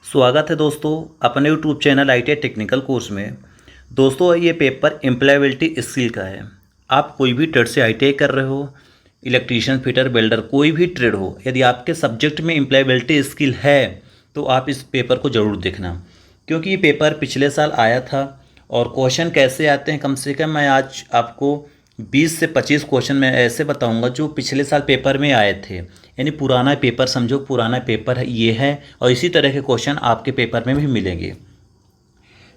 स्वागत है दोस्तों अपने YouTube channel ITI technical course में। दोस्तों ये पेपर एम्प्लॉयबिलिटी स्किल का है। आप कोई भी ट्रेड से ITI कर रहे हो, इलेक्ट्रीशियन, फिटर, वेल्डर, कोई भी ट्रेड हो, यदि आपके सब्जेक्ट में एम्प्लॉयबिलिटी स्किल है तो आप इस पेपर को ज़रूर देखना, क्योंकि ये पेपर पिछले साल आया था। और क्वेश्चन कैसे आते हैं, कम से कम मैं आज आपको 20 से 25 क्वेश्चन मैं ऐसे बताऊंगा जो पिछले साल पेपर में आए थे। यानी पुराना पेपर समझो, पुराना पेपर है ये है, और इसी तरह के क्वेश्चन आपके पेपर में भी मिलेंगे।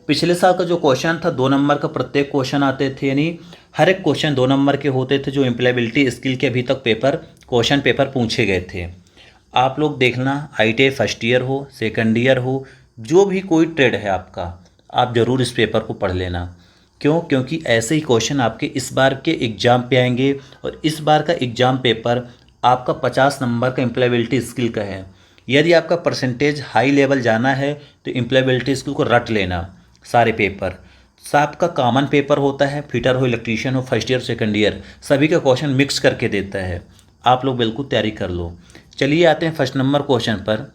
पिछले साल का जो क्वेश्चन था 2 नंबर का प्रत्येक क्वेश्चन आते थे, यानी हर एक क्वेश्चन 2 नंबर के होते थे जो एम्प्लॉयबिलिटी स्किल के अभी तक क्वेश्चन पेपर पूछे गए थे। आप लोग देखना, ITI फर्स्ट ईयर हो, सेकंड ईयर हो, जो भी कोई ट्रेड है आपका, आप ज़रूर इस पेपर को पढ़ लेना। क्योंकि ऐसे ही क्वेश्चन आपके इस बार के एग्ज़ाम पे आएंगे, और इस बार का एग्ज़ाम पेपर आपका 50 नंबर का एम्प्लॉयबिलिटी स्किल का है। यदि आपका परसेंटेज हाई लेवल जाना है तो एम्प्लॉयबिलिटी स्किल को रट लेना। सारे पेपर आपका कॉमन पेपर होता है, फिटर हो, इलेक्ट्रीशियन हो, फर्स्ट ईयर सेकंड ईयर, सभी का क्वेश्चन मिक्स करके देता है। आप लोग बिल्कुल तैयारी कर लो। चलिए आते हैं फर्स्ट नंबर क्वेश्चन पर।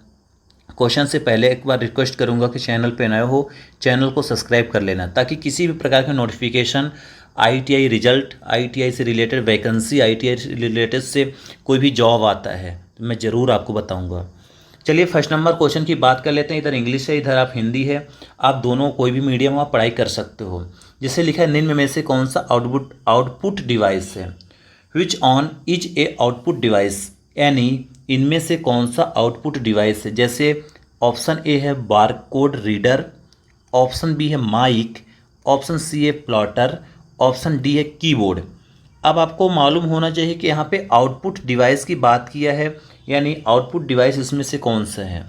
क्वेश्चन से पहले एक बार रिक्वेस्ट करूंगा कि चैनल पे नए हो, चैनल को सब्सक्राइब कर लेना, ताकि किसी भी प्रकार का नोटिफिकेशन, ITI रिजल्ट, ITI से रिलेटेड वैकेंसी, ITI से रिलेटेड से कोई भी जॉब आता है तो मैं ज़रूर आपको बताऊंगा। चलिए फर्स्ट नंबर क्वेश्चन की बात कर लेते हैं। इधर इंग्लिश है, इधर आप हिंदी है, आप दोनों कोई भी मीडियम आप पढ़ाई कर सकते हो। जिसे लिखा है, निम्न में से कौन सा आउटपुट डिवाइस है? Which one is a output device, यानी इनमें से कौन सा आउटपुट डिवाइस है। जैसे ऑप्शन ए है बारकोड रीडर, ऑप्शन बी है माइक, ऑप्शन सी है प्लॉटर, ऑप्शन डी है कीबोर्ड। अब आपको मालूम होना चाहिए कि यहाँ पे आउटपुट डिवाइस की बात किया है, यानी आउटपुट डिवाइस इसमें से कौन सा है।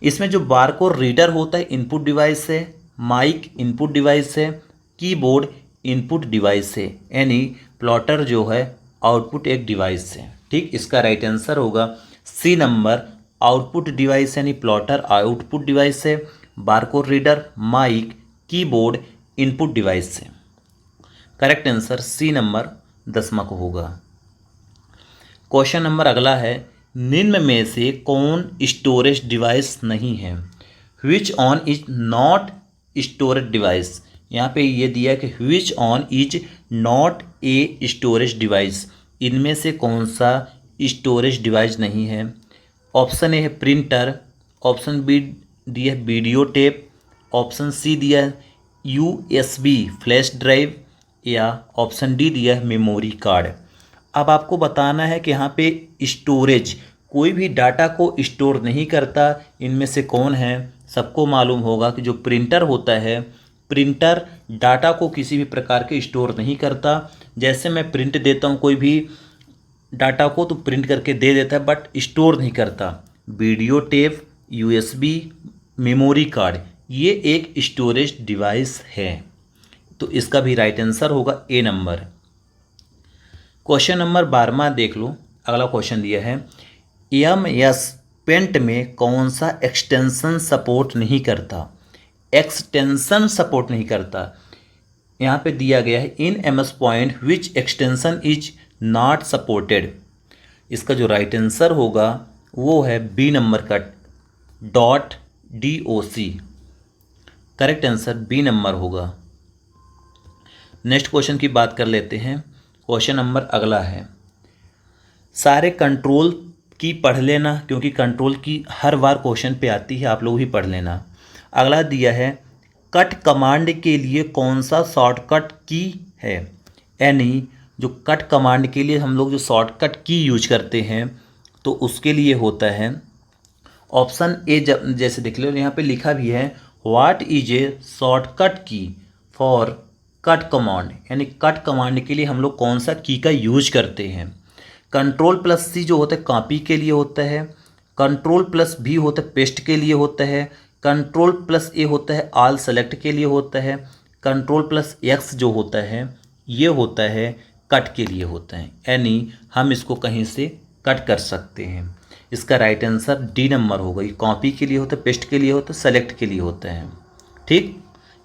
इसमें जो बारकोड रीडर होता है इनपुट डिवाइस है, माइक इनपुट डिवाइस है, कीबोर्ड इनपुट डिवाइस है, यानी प्लॉटर जो है आउटपुट एक डिवाइस है। ठीक, इसका राइट आंसर होगा सी नंबर, आउटपुट डिवाइस यानी प्लॉटर आउटपुट डिवाइस है, barcode reader, mic, keyboard input device है। करेक्ट आंसर सी नंबर 10वां को होगा। क्वेश्चन नंबर अगला है, निम्न में से कौन स्टोरेज डिवाइस नहीं है? Which one is not storage device. यहाँ पे ये दिया कि which one is not a storage device, इनमें से कौन सा स्टोरेज डिवाइस नहीं है। ऑप्शन ए है प्रिंटर, ऑप्शन बी दिया है वीडियो टेप, ऑप्शन सी दिया है USB फ्लैश ड्राइव, या ऑप्शन डी दिया है मेमोरी कार्ड। अब आपको बताना है कि यहाँ पे स्टोरेज कोई भी डाटा को स्टोर नहीं करता, इनमें से कौन है। सबको मालूम होगा कि जो प्रिंटर होता है, प्रिंटर डाटा को किसी भी प्रकार के स्टोर नहीं करता। जैसे मैं प्रिंट देता हूँ कोई भी डाटा को, तो प्रिंट करके दे देता है बट स्टोर नहीं करता। Video tape, USB, memory card, ये एक स्टोरेज डिवाइस है। तो इसका भी राइट आंसर होगा ए नंबर। क्वेश्चन नंबर 12वां देख लो। अगला क्वेश्चन दिया है, MS पेंट में कौन सा एक्सटेंशन सपोर्ट नहीं करता? एक्सटेंशन सपोर्ट नहीं करता। यहाँ पे दिया गया है in MS point which extension is not supported. इसका जो राइट आंसर होगा वो है बी नंबर का .doc। Correct answer B number होगा। नेक्स्ट क्वेश्चन की बात कर लेते हैं। क्वेश्चन नंबर अगला है, सारे कंट्रोल की पढ़ लेना, क्योंकि कंट्रोल की हर बार क्वेश्चन पे आती है, आप लोग भी पढ़ लेना। अगला दिया है, कट कमांड के लिए कौन सा शॉर्टकट की है? यानी जो कट कमांड के लिए हम लोग जो शॉर्टकट की यूज करते हैं, तो उसके लिए होता है ऑप्शन ए। जैसे देख लो यहाँ पे लिखा भी है, व्हाट इज ए शॉर्टकट की फॉर कट कमांड, यानी कट कमांड के लिए हम लोग कौन सा की का यूज करते हैं। Ctrl+C जो होता है कॉपी के लिए होता है, Ctrl+V होता है पेस्ट के लिए होता है, Ctrl+A होता है ऑल सेलेक्ट के लिए होता है, Ctrl+X जो होता है ये होता है कट के लिए होता है, यानी हम इसको कहीं से कट कर सकते हैं। इसका राइट आंसर डी नंबर होगा। ये कॉपी के लिए होता है, पेस्ट के लिए होता है, सेलेक्ट के लिए होता है। ठीक,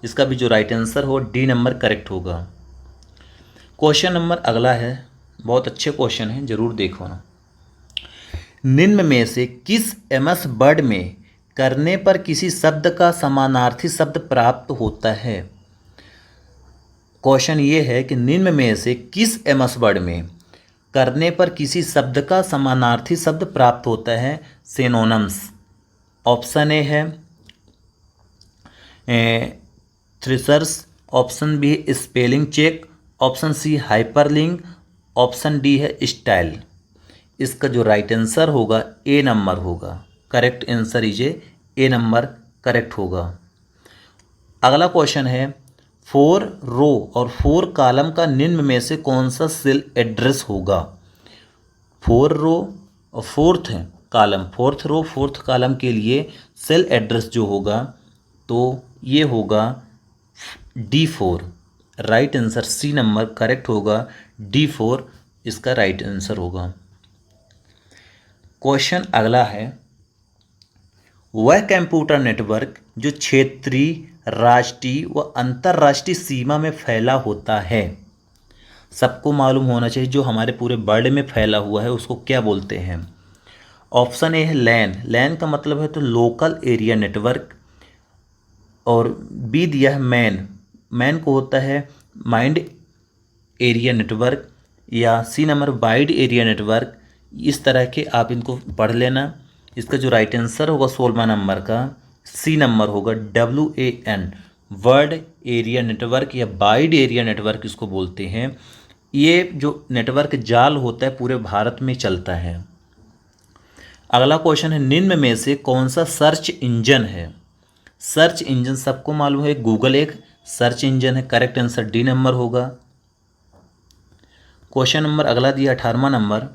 इसका भी जो राइट आंसर हो डी नंबर करेक्ट होगा। क्वेश्चन नंबर अगला है, बहुत अच्छे क्वेश्चन हैं, जरूर देखो ना। निम्न में से किस MS वर्ड में करने पर किसी शब्द का समानार्थी शब्द प्राप्त होता है। क्वेश्चन ये है कि निम्न में से किस एमएस वर्ड में करने पर किसी शब्द का समानार्थी शब्द प्राप्त होता है? सिनोनिम्स। ऑप्शन ए है थ्रेसर्स, ऑप्शन बी है spelling check, option C hyperlink, option D है स्टाइल। इसका जो राइट आंसर होगा ए नंबर होगा। Correct answer is A number correct होगा। अगला क्वेश्चन है 4 रो और 4 कॉलम का निम्न में से कौन सा सेल एड्रेस होगा? 4 रो और 4th कॉलम, 4th रो 4th कॉलम के लिए सेल एड्रेस जो होगा तो ये होगा D4। Right answer C number correct होगा, D4 इसका राइट आंसर होगा। क्वेश्चन अगला है वह कंप्यूटर नेटवर्क जो क्षेत्रीय, राष्ट्रीय व अंतर्राष्ट्रीय सीमा में फैला होता है, सबको मालूम होना चाहिए, जो हमारे पूरे वर्ल्ड में फैला हुआ है उसको क्या बोलते हैं? ऑप्शन ए है लैन। लैन का मतलब है तो लोकल एरिया नेटवर्क, और बी दिया है मैन। मैन को होता है माइंड एरिया नेटवर्क, या C number wide area network. इस तरह के आप इनको पढ़ लेना। इसका जो राइट आंसर होगा 16वां नंबर का सी नंबर होगा WAN, वर्ल्ड एरिया नेटवर्क या वाइड एरिया नेटवर्क इसको बोलते हैं। ये जो नेटवर्क जाल होता है पूरे भारत में चलता है। अगला क्वेश्चन है निम्न में से कौन सा सर्च इंजन है? सर्च इंजन सबको मालूम है गूगल एक सर्च इंजन है। करेक्ट आंसर डी नंबर होगा। क्वेश्चन नंबर अगला दिया 18वां नंबर,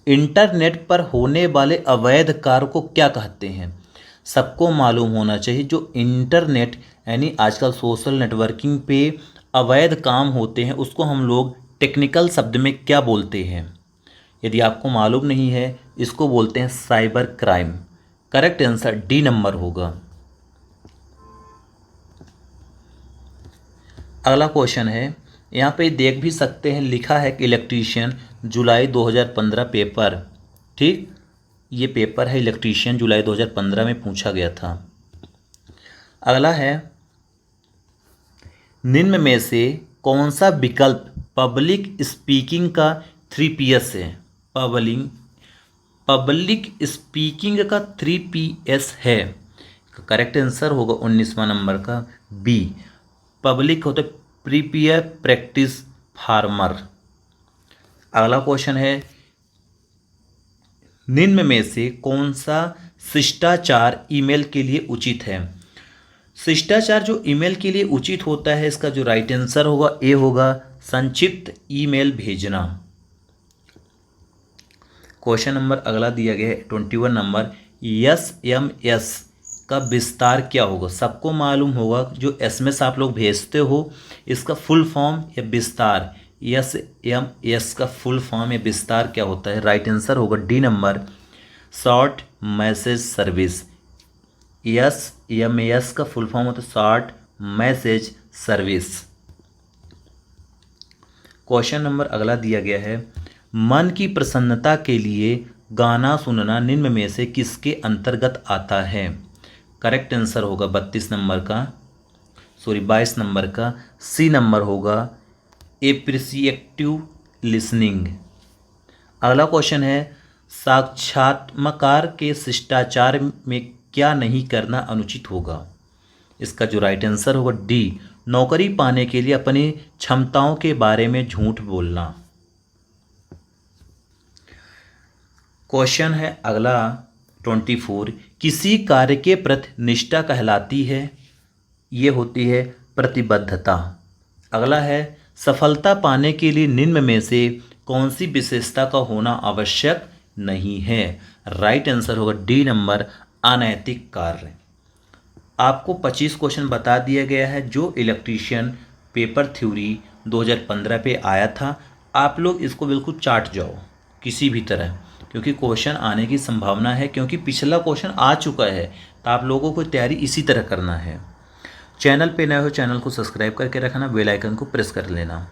इंटरनेट पर होने वाले अवैध कार्य को क्या कहते हैं? सबको मालूम होना चाहिए जो इंटरनेट यानी आजकल सोशल नेटवर्किंग पे अवैध काम होते हैं उसको हम लोग टेक्निकल शब्द में क्या बोलते हैं? यदि आपको मालूम नहीं है इसको बोलते हैं cyber crime. Correct answer D number होगा। अगला क्वेश्चन है, यहाँ पे देख भी सकते हैं लिखा है कि इलेक्ट्रीशियन जुलाई 2015 पेपर, ठीक, ये पेपर है इलेक्ट्रीशियन जुलाई 2015 में पूछा गया था। अगला है निम्न में से कौन सा विकल्प पब्लिक स्पीकिंग का 3PS है? पब्लिक स्पीकिंग का 3PS है। करेक्ट आंसर होगा 19वां नंबर का बी। पब्लिक होता है प्रीपियर प्रैक्टिस फार्मर। अगला क्वेश्चन है निम्न में से कौन सा शिष्टाचार ईमेल के लिए उचित है? शिष्टाचार जो ईमेल के लिए उचित होता है इसका जो राइट आंसर होगा ए होगा संक्षिप्त ईमेल भेजना। क्वेश्चन नंबर अगला दिया गया है 21 नंबर, SMS का विस्तार क्या होगा? सबको मालूम होगा जो SMS आप लोग भेजते हो इसका फुल फॉर्म या विस्तार, SMS का फुल फॉर्म या विस्तार क्या होता है? राइट आंसर होगा D number short message service. SMS का फुल फॉर्म होता है short message service. Question number अगला दिया गया है मन की प्रसन्नता के लिए गाना सुनना निम्न में से किसके अंतर्गत आता है? करेक्ट आंसर होगा 22 नंबर का सी नंबर होगा एप्रिसिएटिव लिसनिंग। अगला क्वेश्चन है साक्षात्कार के शिष्टाचार में क्या नहीं करना अनुचित होगा? इसका जो राइट आंसर होगा डी, नौकरी पाने के लिए अपनी क्षमताओं के बारे में झूठ बोलना। क्वेश्चन है अगला 24, किसी कार्य के प्रति निष्ठा कहलाती है, ये होती है प्रतिबद्धता। अगला है सफलता पाने के लिए निम्न में से कौन सी विशेषता का होना आवश्यक नहीं है? राइट आंसर होगा डी नंबर अनैतिक कार्य। आपको 25 क्वेश्चन बता दिया गया है जो इलेक्ट्रीशियन पेपर थ्योरी 2015 पे आया था। आप लोग इसको बिल्कुल चाट जाओ किसी भी तरह, क्योंकि क्वेश्चन आने की संभावना है, क्योंकि पिछला क्वेश्चन आ चुका है। तो आप लोगों को तैयारी इसी तरह करना है। चैनल पे नए हो चैनल को सब्सक्राइब करके रखना, बेल आइकन को प्रेस कर लेना।